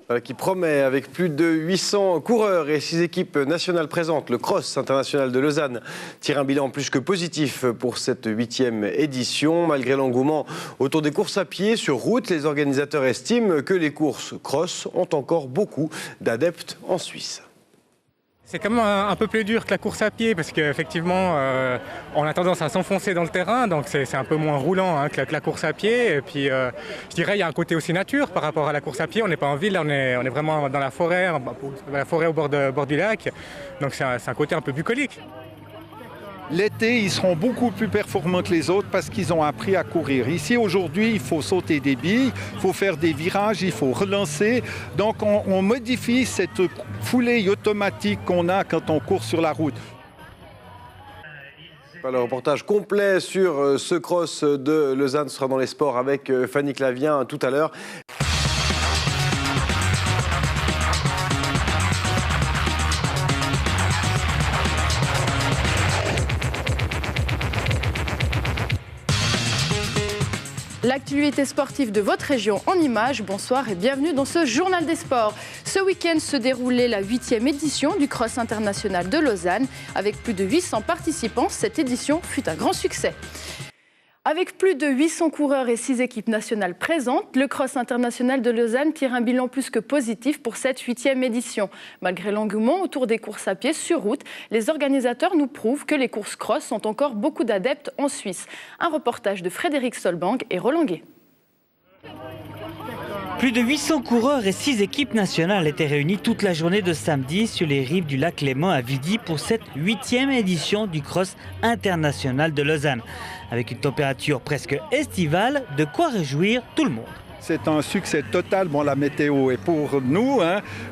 Voilà, qui promet, avec plus de 800 coureurs et 6 équipes nationales présentes. Le Cross International de Lausanne tire un bilan plus que positif pour cette 8e édition. Malgré l'engouement autour des courses à pied sur route, les organisateurs estiment que les courses cross ont encore beaucoup d'adeptes en Suisse. C'est quand même un peu plus dur que la course à pied parce qu'effectivement, on a tendance à s'enfoncer dans le terrain, donc c'est un peu moins roulant que la course à pied. Et puis, je dirais, il y a un côté aussi nature par rapport à la course à pied. On n'est pas en ville, on est vraiment dans la forêt au bord du lac. Donc c'est un côté un peu bucolique. L'été, ils seront beaucoup plus performants que les autres parce qu'ils ont appris à courir. Ici, aujourd'hui, il faut sauter des billes, il faut faire des virages, il faut relancer. Donc, on modifie cette foulée automatique qu'on a quand on court sur la route. Le reportage complet sur ce cross de Lausanne sera dans les sports avec Fanny Clavien tout à l'heure. L'actualité sportive de votre région en images. Bonsoir et bienvenue dans ce journal des sports. Ce week-end se déroulait la 8e édition du Cross International de Lausanne. Avec plus de 800 participants, cette édition fut un grand succès. Avec plus de 800 coureurs et 6 équipes nationales présentes, le Cross International de Lausanne tire un bilan plus que positif pour cette 8e édition. Malgré l'engouement autour des courses à pied sur route, les organisateurs nous prouvent que les courses cross ont encore beaucoup d'adeptes en Suisse. Un reportage de Frédéric Solbang et Roland Gué. Plus de 800 coureurs et 6 équipes nationales étaient réunis toute la journée de samedi sur les rives du lac Léman à Vidi pour cette 8e édition du Cross International de Lausanne. Avec une température presque estivale, de quoi réjouir tout le monde. C'est un succès total. Bon, la météo est pour nous.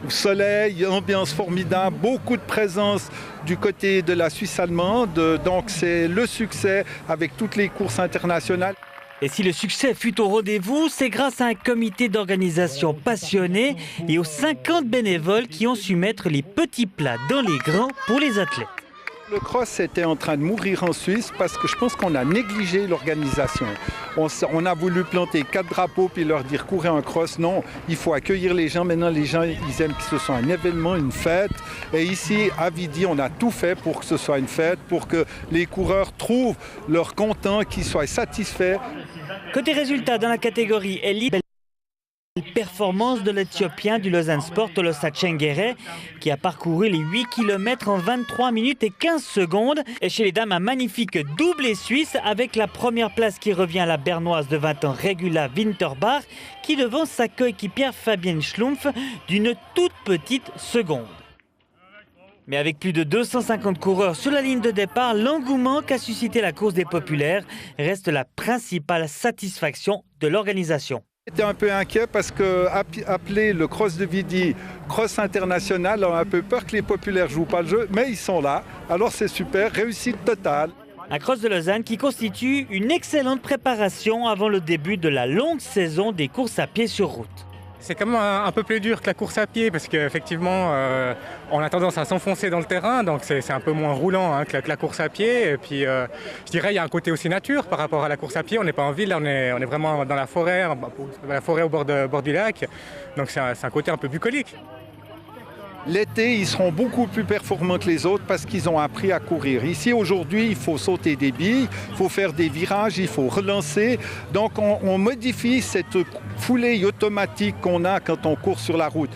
Soleil, ambiance formidable, beaucoup de présence du côté de la Suisse allemande. Donc c'est le succès avec toutes les courses internationales. Et si le succès fut au rendez-vous, c'est grâce à un comité d'organisation passionné et aux 50 bénévoles qui ont su mettre les petits plats dans les grands pour les athlètes. Le cross était en train de mourir en Suisse parce que je pense qu'on a négligé l'organisation. On a voulu planter 4 drapeaux puis leur dire courez un cross. Non, il faut accueillir les gens. Maintenant, les gens, ils aiment que ce soit un événement, une fête. Et ici, à Vidi, on a tout fait pour que ce soit une fête, pour que les coureurs trouvent leur content, qu'ils soient satisfaits. Côté résultats dans la catégorie élite, performance de l'Éthiopien du Lausanne Sport, Tolosa Chengere, qui a parcouru les 8 km en 23 minutes et 15 secondes. Et chez les dames, un magnifique doublé suisse avec la première place qui revient à la bernoise de 20 ans, Regula Winterbach, qui devance sa coéquipière Fabienne Schlumpf d'une toute petite seconde. Mais avec plus de 250 coureurs sur la ligne de départ, l'engouement qu'a suscité la course des populaires reste la principale satisfaction de l'organisation. J'étais un peu inquiet parce que appeler le Cross de Vidi Cross International, on a un peu peur que les populaires ne jouent pas le jeu, mais ils sont là. Alors c'est super, réussite totale. Un Cross de Lausanne qui constitue une excellente préparation avant le début de la longue saison des courses à pied sur route. C'est quand même un peu plus dur que la course à pied parce qu'effectivement, on a tendance à s'enfoncer dans le terrain, donc c'est un peu moins roulant que la course à pied. Et puis, je dirais, il y a un côté aussi nature par rapport à la course à pied. On n'est pas en ville, on est vraiment dans la forêt au bord du lac. Donc c'est un côté un peu bucolique. L'été, ils seront beaucoup plus performants que les autres parce qu'ils ont appris à courir. Ici, aujourd'hui, il faut sauter des billes, il faut faire des virages, il faut relancer. Donc, on modifie cette foulée automatique qu'on a quand on court sur la route.